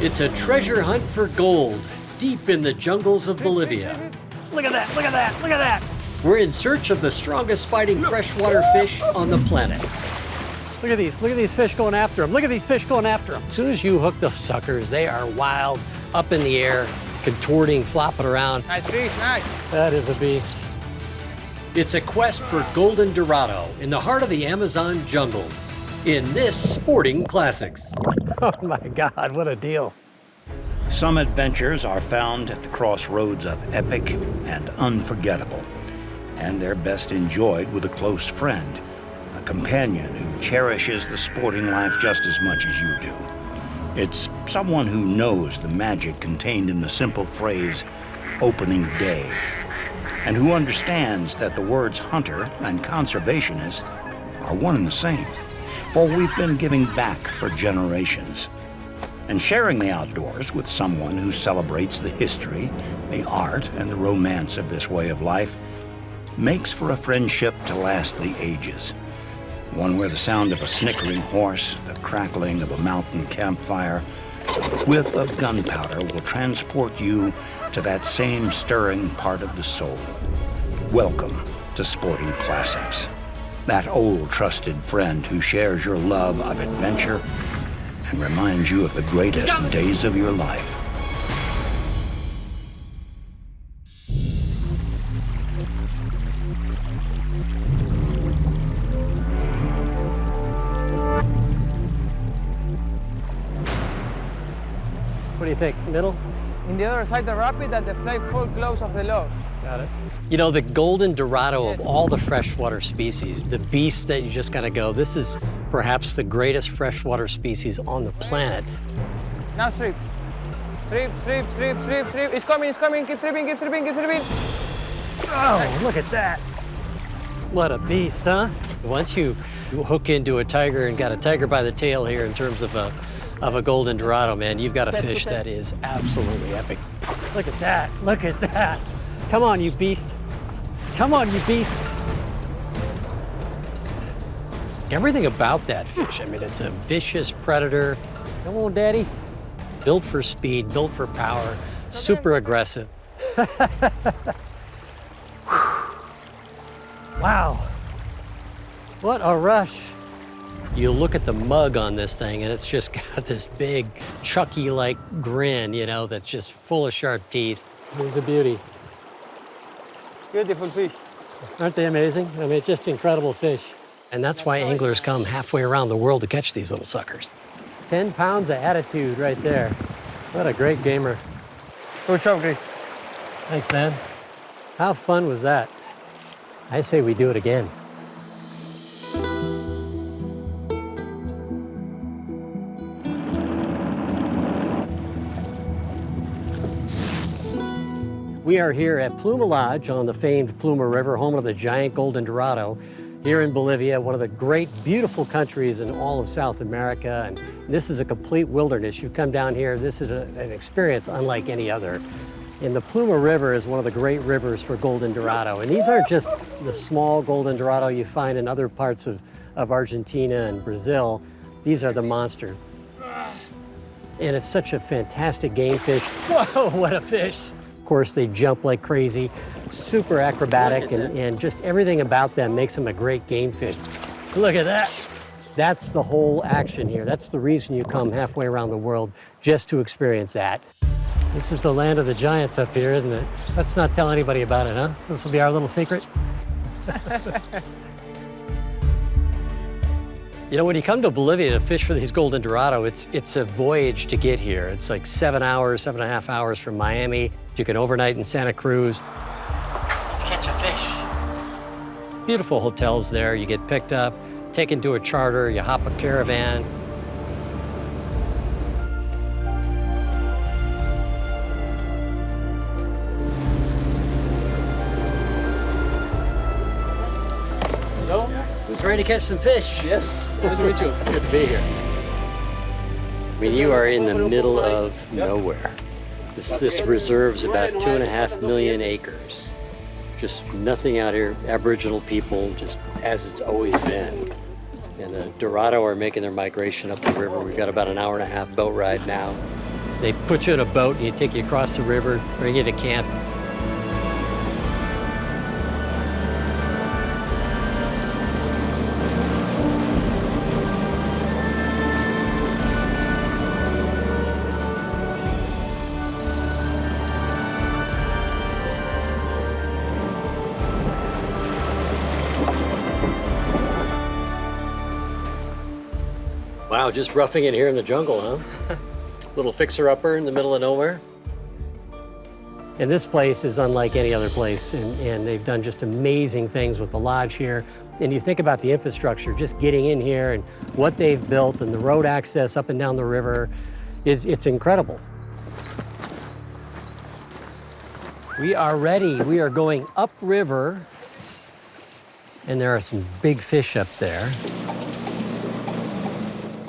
It's a treasure hunt for gold deep in the jungles of Bolivia. Look at that, look at that, look at that. We're in search of the strongest fighting freshwater fish on the planet. Look at these fish going after them. Look at these fish going after them. As soon as you hook those suckers, they are wild, up in the air, contorting, flopping around. Nice fish, nice. That is a beast. It's a quest for golden Dorado in the heart of the Amazon jungle in this Sporting Classics. Oh my God, what a deal. Some adventures are found at the crossroads of epic and unforgettable, and they're best enjoyed with a close friend, a companion who cherishes the sporting life just as much as you do. It's someone who knows the magic contained in the simple phrase, opening day, and who understands that the words hunter and conservationist are one and the same. For we've been giving back for generations and sharing the outdoors with someone who celebrates the history, the art, and the romance of this way of life makes for a friendship to last the ages. One where the sound of a snickering horse, the crackling of a mountain campfire, the whiff of gunpowder will transport you to that same stirring part of the soul. Welcome to Sporting Classics. That old trusted friend who shares your love of adventure and reminds you of the greatest days of your life. What do you think, middle? In the other side, the rapid and the fly full close of the log. Got it. You know, the golden Dorado of all the freshwater species, the beast that you just gotta go, this is perhaps the greatest freshwater species on the planet. Now strip. Strip, strip, strip, strip, strip. It's coming, keep stripping, keep stripping, keep stripping. Oh, look at that. What a beast, huh? Once you hook into a tiger and got a tiger by the tail here in terms of a golden Dorado, man, you've got a fish that is absolutely epic. Look at that, look at that. Come on, you beast. Come on, you beast. Everything about that fish, I mean, it's a vicious predator. Come on, Daddy. Built for speed, built for power, super aggressive. Wow. What a rush. You look at the mug on this thing and it's just got this big Chucky-like grin, you know, that's just full of sharp teeth. He's a beauty. Beautiful fish. Aren't they amazing? I mean, just incredible fish. And that's why anglers come halfway around the world to catch these little suckers. 10 pounds of attitude right there. What a great gamer. Good job, Chris. Thanks, man. How fun was that? I say we do it again. We are here at Pluma Lodge on the famed Pluma River, home of the giant golden Dorado, here in Bolivia, one of the great, beautiful countries in all of South America. And this is a complete wilderness. You come down here, this is an experience unlike any other. And the Pluma River is one of the great rivers for golden Dorado. And these aren't just the small golden Dorado you find in other parts of Argentina and Brazil. These are the monster. And it's such a fantastic game fish. Whoa, what a fish. Of course, they jump like crazy, super acrobatic, and just everything about them makes them a great game fish. Look at that. That's the whole action here. That's the reason you come halfway around the world, just to experience that. This is the land of the giants up here, isn't it? Let's not tell anybody about it, huh? This will be our little secret. You know, when you come to Bolivia to fish for these golden Dorado, it's a voyage to get here. It's like 7 hours, 7.5 hours from Miami. You can overnight in Santa Cruz. Let's catch a fish. Beautiful hotels there. You get picked up, taken to a charter, you hop a caravan. Hello? Who's ready to catch some fish? Yes, nice to meet you. Good to be here. I mean, you are in the middle of nowhere. This reserve's about 2.5 million acres. Just nothing out here, Aboriginal people, just as it's always been. And the Dorado are making their migration up the river. We've got about an 1.5 hour boat ride now. They put you in a boat and you take you across the river, bring you to camp. Wow, just roughing it here in the jungle, huh? Little fixer-upper in the middle of nowhere. And this place is unlike any other place, and they've done just amazing things with the lodge here. And you think about the infrastructure, just getting in here and what they've built and the road access up and down the river, it's incredible. We are ready. We are going upriver, and there are some big fish up there.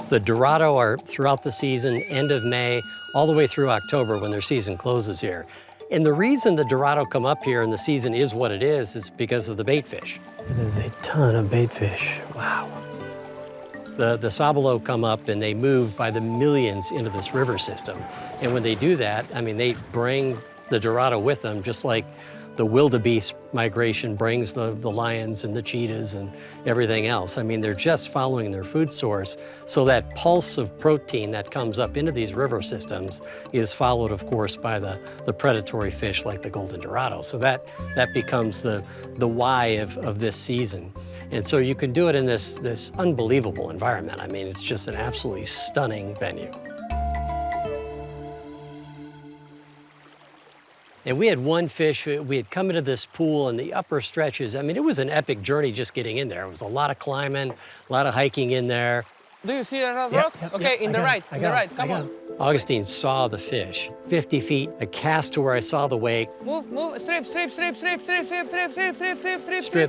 The Dorado are throughout the season, end of May, all the way through October when their season closes here. And the reason the Dorado come up here and the season is what it is because of the bait fish. It is a ton of bait fish, wow. The sabalo come up and they move by the millions into this river system. And when they do that, I mean, they bring the Dorado with them, just like the wildebeest migration brings the lions and the cheetahs and everything else. I mean, they're just following their food source. So that pulse of protein that comes up into these river systems is followed, of course, by the predatory fish like the golden Dorado. So that becomes the why of this season. And so you can do it in this unbelievable environment. I mean, it's just an absolutely stunning venue. And we had one fish, we had come into this pool in the upper stretches. I mean, it was an epic journey just getting in there. It was a lot of climbing, a lot of hiking in there. Do you see that rock? Okay, in the right, come on. Augustine saw the fish, 50 feet, a cast to where I saw the wake. Move,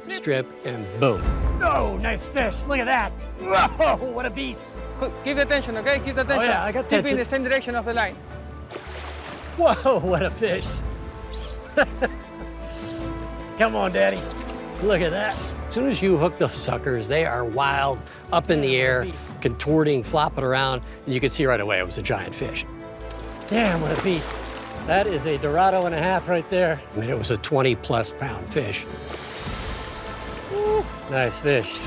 strip, and boom. Oh, nice fish. Look at that. Whoa, what a beast. Keep the attention, okay? Keep the attention. Oh, yeah, I got Keep attention. in the same direction of the line. Whoa, what a fish. Come on, Daddy. Look at that. As soon as you hook those suckers, they are wild, up in the air, contorting, flopping around, and you can see right away it was a giant fish. Damn, what a beast. That is a Dorado and a half right there. I mean, it was a 20-plus pound fish. Woo, nice fish.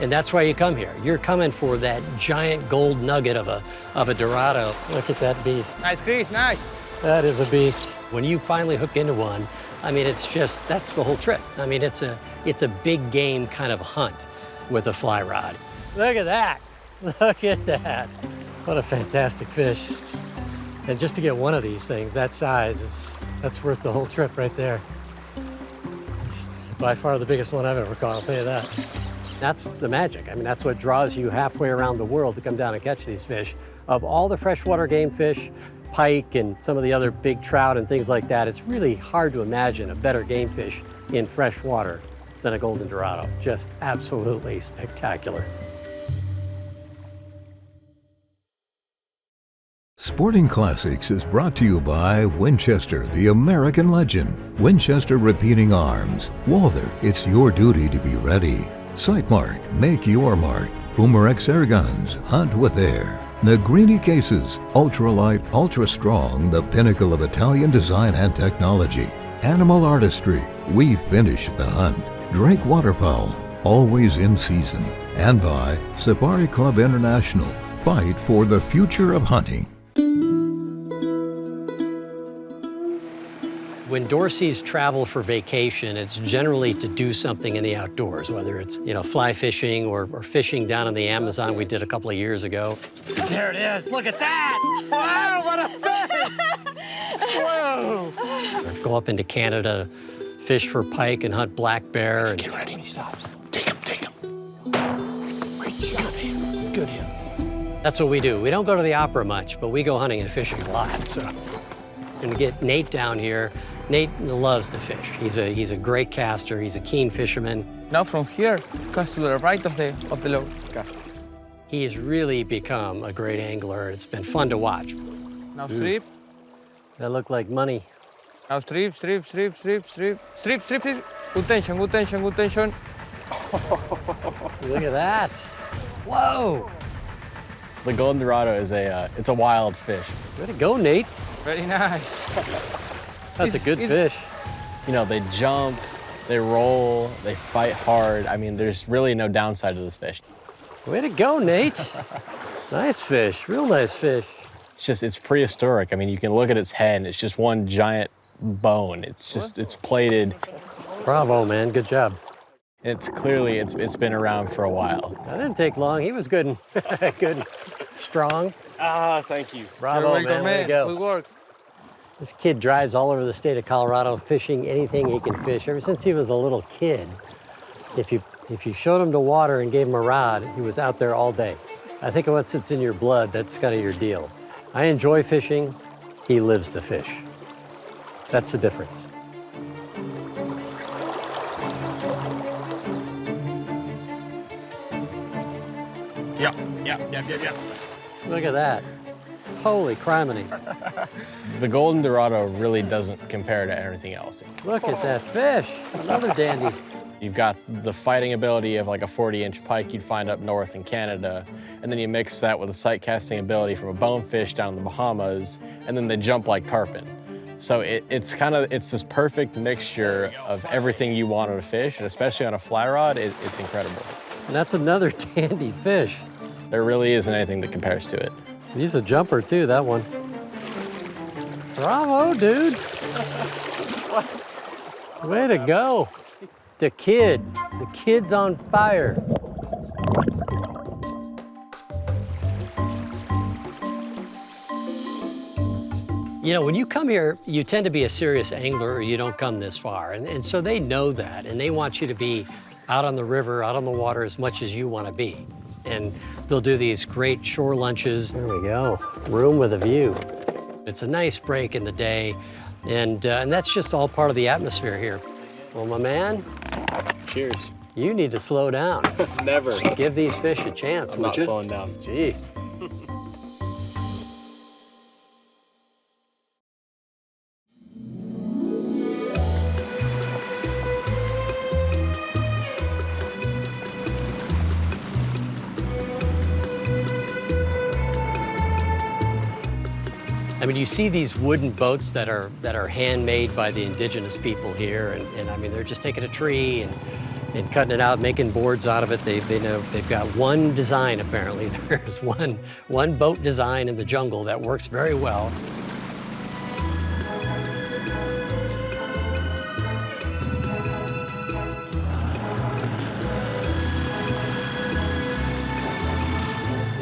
And that's why you come here. You're coming for that giant gold nugget of a Dorado. Look at that beast. Nice, Chris, nice. That is a beast. When you finally hook into one, I mean, it's just, that's the whole trip. I mean, it's a big game kind of hunt with a fly rod. Look at that. Look at that. What a fantastic fish. And just to get one of these things that size, that's worth the whole trip right there. It's by far the biggest one I've ever caught, I'll tell you that. That's the magic. I mean, that's what draws you halfway around the world to come down and catch these fish. Of all the freshwater game fish, pike and some of the other big trout and things like that, it's really hard to imagine a better game fish in fresh water than a golden Dorado. Just absolutely spectacular. Sporting Classics is brought to you by Winchester, the American legend. Winchester Repeating Arms. Walther, it's your duty to be ready. Sightmark, make your mark. Boomer X Air Guns, hunt with air. Negrini Cases, ultralight, ultra strong, the pinnacle of Italian design and technology. Animal Artistry, we finish the hunt. Drake Waterfowl, always in season. And by Safari Club International, fight for the future of hunting. When Dorseys travel for vacation, it's generally to do something in the outdoors, whether it's, fly fishing or fishing down in the Amazon we did a couple of years ago. There it is. Look at that. Wow, what a fish. Whoa. Or go up into Canada, fish for pike and hunt black bear. And Get ready when he stops. Take him. Great shot, man. Good him. that's what we do. We don't go to the opera much, but we go hunting and fishing a lot. So, and we get Nate down here. Nate loves to fish. He's a great caster. He's a keen fisherman. Now from here, cast to the right of the log. Okay. He's really become a great angler. It's been fun to watch. Now strip. That looked like money. Now strip. Strip. Good tension. Look at that. Whoa. The golden Dorado is it's a wild fish. Way to go, Nate. Very nice. That's a good fish. You know, they jump, they roll, they fight hard. I mean, there's really no downside to this fish. Way to go, Nate. Nice fish, real nice fish. It's prehistoric. I mean, you can look at its head and it's just one giant bone. It's plated. Bravo, man, good job. It's clearly, it's been around for a while. That didn't take long. He was good and good and strong. Ah, thank you. Bravo, man, way to go. Good work. This kid drives all over the state of Colorado fishing anything he can fish. Ever since he was a little kid, if you showed him to water and gave him a rod, he was out there all day. I think once it's in your blood, that's kind of your deal. I enjoy fishing. He lives to fish. That's the difference. Yeah. Look at that. Holy criminy. The golden Dorado really doesn't compare to anything else. Look at that fish. Another dandy. You've got the fighting ability of like a 40-inch pike you'd find up north in Canada, and then you mix that with the sight casting ability from a bonefish down in the Bahamas, and then they jump like tarpon. So it's this perfect mixture of everything you want on a fish, and especially on a fly rod, it's incredible. And that's another dandy fish. There really isn't anything that compares to it. He's a jumper too, that one. Bravo, dude. Way to go. The kid's on fire. You know, when you come here, you tend to be a serious angler or you don't come this far. And so they know that, and they want you to be out on the river, out on the water as much as you want to be. And they'll do these great shore lunches. There we go, room with a view. It's a nice break in the day, and that's just all part of the atmosphere here. Well, my man. Cheers. You need to slow down. Never. Give these fish a chance, I'm would not you? slowing down. Jeez. I mean, you see these wooden boats that are handmade by the indigenous people here, and I mean, they're just taking a tree and cutting it out, making boards out of it. They know they've got one design, apparently. There's one boat design in the jungle that works very well.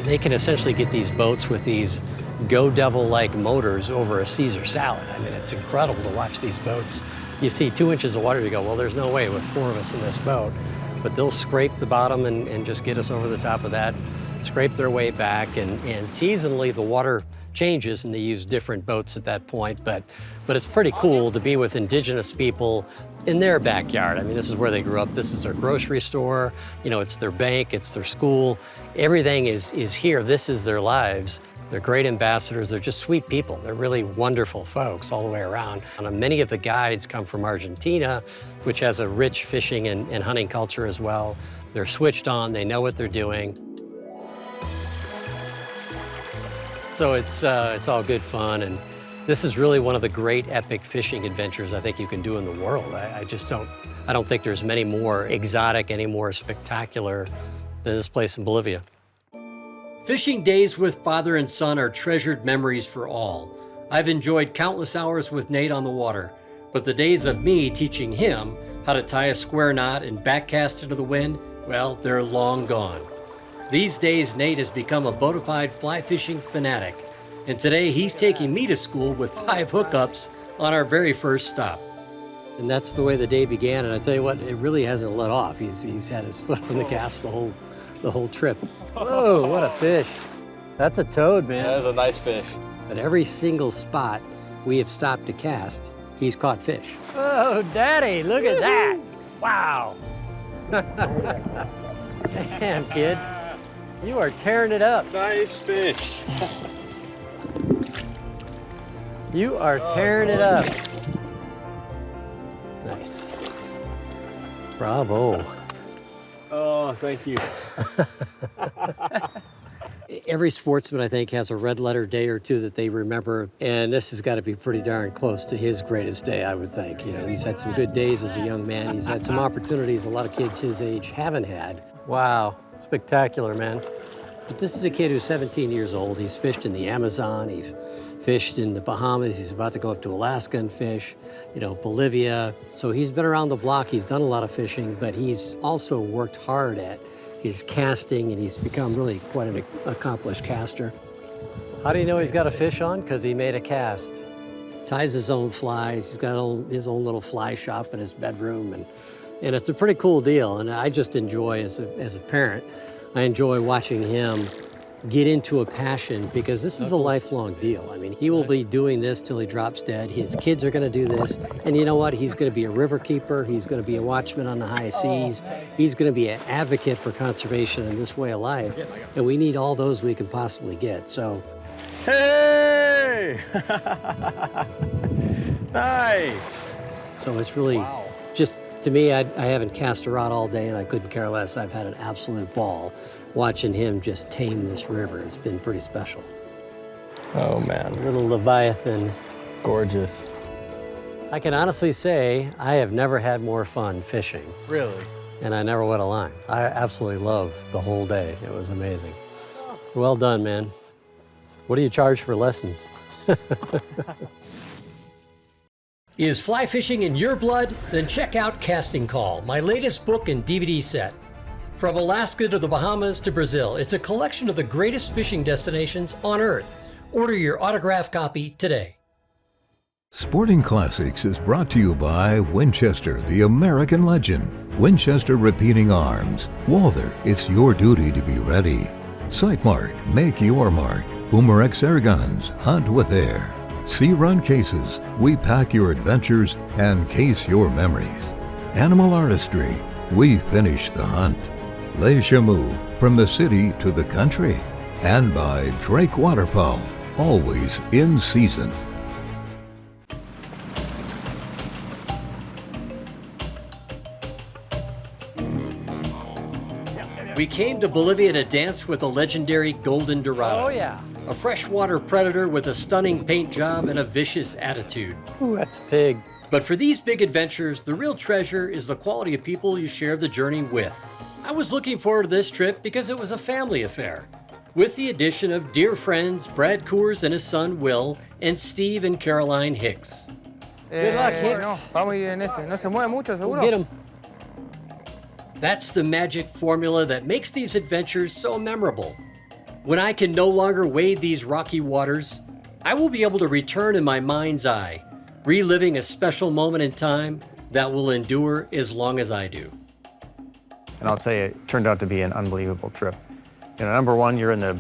They can essentially get these boats with these Go Devil-like motors over a Caesar salad. I mean, it's incredible to watch these boats. You see 2 inches of water, you go, well, there's no way with 4 of us in this boat. But they'll scrape the bottom and just get us over the top of that, scrape their way back, and seasonally the water changes and they use different boats at that point. But it's pretty cool to be with indigenous people in their backyard. I mean, this is where they grew up. This is their grocery store. You know, it's their bank, it's their school. Everything is here. This is their lives. They're great ambassadors. They're just sweet people. They're really wonderful folks all the way around. And many of the guides come from Argentina, which has a rich fishing and hunting culture as well. They're switched on. They know what they're doing. So it's all good fun. And this is really one of the great epic fishing adventures I think you can do in the world. I don't think there's many more exotic, any more spectacular than this place in Bolivia. Fishing days with father and son are treasured memories for all. I've enjoyed countless hours with Nate on the water, but the days of me teaching him how to tie a square knot and backcast into the wind, well, they're long gone. These days, Nate has become a bona fide fly fishing fanatic, and today he's taking me to school with 5 hookups on our very first stop. And that's the way the day began, and I tell you what, it really hasn't let off. He's had his foot on the gas the whole trip. Whoa, what a fish. That's a toad, man. That is a nice fish. At every single spot we have stopped to cast, he's caught fish. Oh, Daddy, look at that. Wow. Damn, kid. You are tearing it up. Nice fish. You are tearing it up. Nice. Bravo. Oh, thank you. Every sportsman, I think, has a red letter day or two that they remember, and this has got to be pretty darn close to his greatest day, I would think. You know, he's had some good days as a young man. He's had some opportunities a lot of kids his age haven't had. Wow, spectacular, man. But this is a kid who's 17 years old. He's fished in the Amazon. He's fished in the Bahamas. He's about to go up to Alaska and fish, you know, Bolivia. So he's been around the block. He's done a lot of fishing, but he's also worked hard at his casting, and he's become really quite an accomplished caster. How do you know he's got a fish on? Because he made a cast. Ties his own flies. He's got his own little fly shop in his bedroom, and it's a pretty cool deal. And I just enjoy, as a parent, I enjoy watching him get into a passion, because this is a lifelong deal. I mean, he will be doing this till he drops dead. His kids are gonna do this. And you know what? He's gonna be a river keeper. He's gonna be a watchman on the high seas. He's gonna be an advocate for conservation and this way of life. And we need all those we can possibly get, so. Hey! Nice! So it's really just, to me, I haven't cast a rod all day and I couldn't care less. I've had an absolute ball watching him just tame this river. It's been pretty special. Oh man. Little Leviathan. Gorgeous. I can honestly say I have never had more fun fishing. Really? And I never wet a line. I absolutely loved the whole day. It was amazing. Well done, man. What do you charge for lessons? Is fly fishing in your blood? Then check out Casting Call, my latest book and DVD set. From Alaska to the Bahamas to Brazil, it's a collection of the greatest fishing destinations on Earth. Order your autographed copy today. Sporting Classics is brought to you by Winchester, the American legend. Winchester Repeating Arms. Walther, it's your duty to be ready. Sightmark, make your mark. Boomerex air guns, hunt with air. Sea Run Cases, we pack your adventures and case your memories. Animal Artistry, we finish the hunt. Les Chamoux, from the city to the country. And by Drake Waterfowl, always in season. We came to Bolivia to dance with the legendary golden Dorado. Oh, yeah. A freshwater predator with a stunning paint job and a vicious attitude. Ooh, that's a pig. But for these big adventures, the real treasure is the quality of people you share the journey with. I was looking forward to this trip because it was a family affair, with the addition of dear friends Brad Coors and his son Will, and Steve and Caroline Hicks. Good luck, Hicks. No, vamos a ir en este. No se mueve mucho, seguro. Get him. That's the magic formula that makes these adventures so memorable. When I can no longer wade these rocky waters, I will be able to return in my mind's eye, reliving a special moment in time that will endure as long as I do. And I'll tell you, it turned out to be an unbelievable trip. You know, number one, you're in the,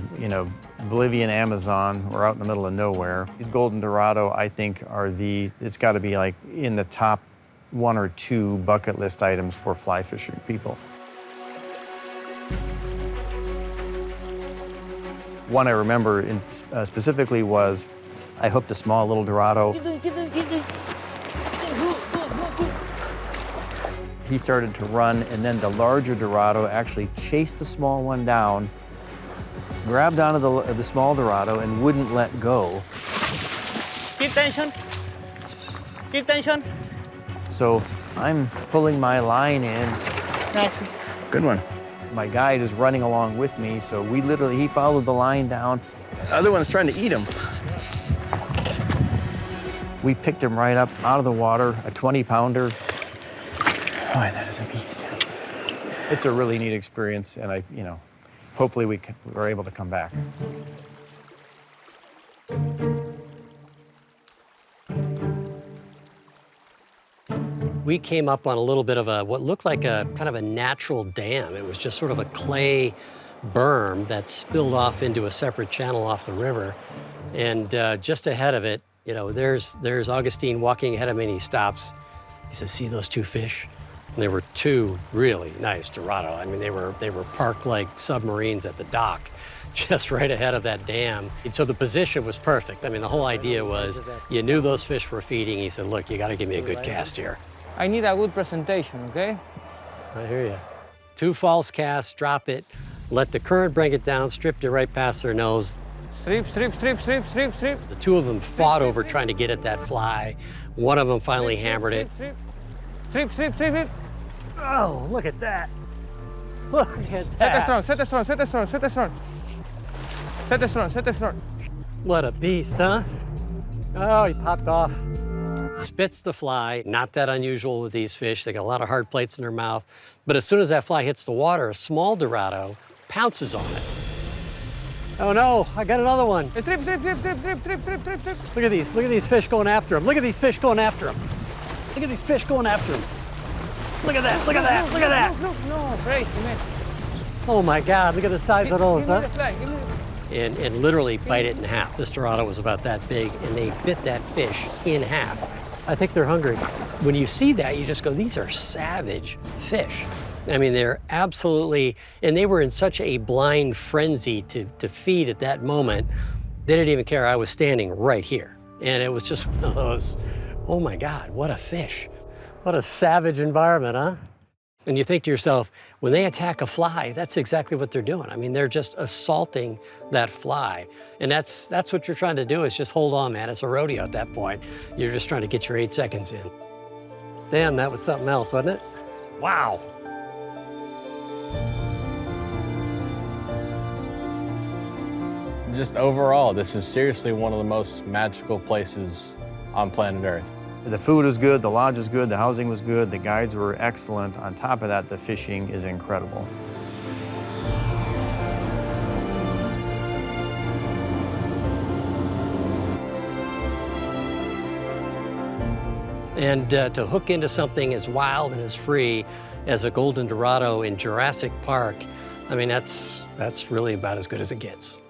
Bolivian Amazon. We're out in the middle of nowhere. These golden Dorado, I think, it's got to be like in the top 1 or 2 bucket list items for fly fishing people. One I remember specifically was I hooked a small little Dorado. He started to run, and then the larger Dorado actually chased the small one down, grabbed onto the small Dorado, and wouldn't let go. Keep tension. Keep tension. So I'm pulling my line in. Nice. Good one. My guide is running along with me, so he followed the line down. The other one's trying to eat him. We picked him right up out of the water, a 20-pounder. Boy, that is a beast. It's a really neat experience, and hopefully we're able to come back. We came up on a little bit of what looked like a kind of a natural dam. It was just sort of a clay berm that spilled off into a separate channel off the river. And just ahead of it, there's Augustine walking ahead of me, and he stops. He says, "See those 2 fish?" And there were 2 really nice Dorado. I mean, they were parked like submarines at the dock, just right ahead of that dam. And so the position was perfect. I mean, the whole idea was you knew those fish were feeding. He said, "Look, you got to give me a good cast here." I need a good presentation, okay? I hear you. 2 false casts, drop it. let the current bring it down, stripped it right past their nose. Strip, strip, strip, strip, strip, strip. The two of them fought over trying to get at that fly. One of them finally hammered it. Strip, strip, strip, strip. Oh, look at that. Look at Set it that. strong, set it strong, set it strong, set it strong. Set it strong, set it strong. What a beast, huh? Oh, he popped off. Spits the fly, not that unusual with these fish. They got a lot of hard plates in their mouth. But as soon as that fly hits the water, a small Dorado pounces on it. Oh no, I got another one. Strip, strip, strip, strip, strip, strip, strip, strip, strip. Look at these fish going after him. Look at these fish going after him. Look at these fish going after him. Look at that, look at that, look at that. Look, no, great, you missed. Oh my God, look at the size of those, Give me huh? the fly, give me the... And literally bite it in half. This Dorado was about that big, and they bit that fish in half. I think they're hungry. When you see that, you just go, these are savage fish. I mean, they're absolutely, and they were in such a blind frenzy to feed at that moment, they didn't even care I was standing right here. And it was just one of those, oh my God, what a fish. What a savage environment, huh? And you think to yourself, when they attack a fly, that's exactly what they're doing. I mean, they're just assaulting that fly. And that's what you're trying to do, is just hold on, man. It's a rodeo at that point. You're just trying to get your 8 seconds in. Damn, that was something else, wasn't it? Wow. Just overall, this is seriously one of the most magical places on planet Earth. The food was good, the lodge was good, the housing was good, the guides were excellent. On top of that, the fishing is incredible. And to hook into something as wild and as free as a golden Dorado in Jurassic Park, I mean, that's really about as good as it gets.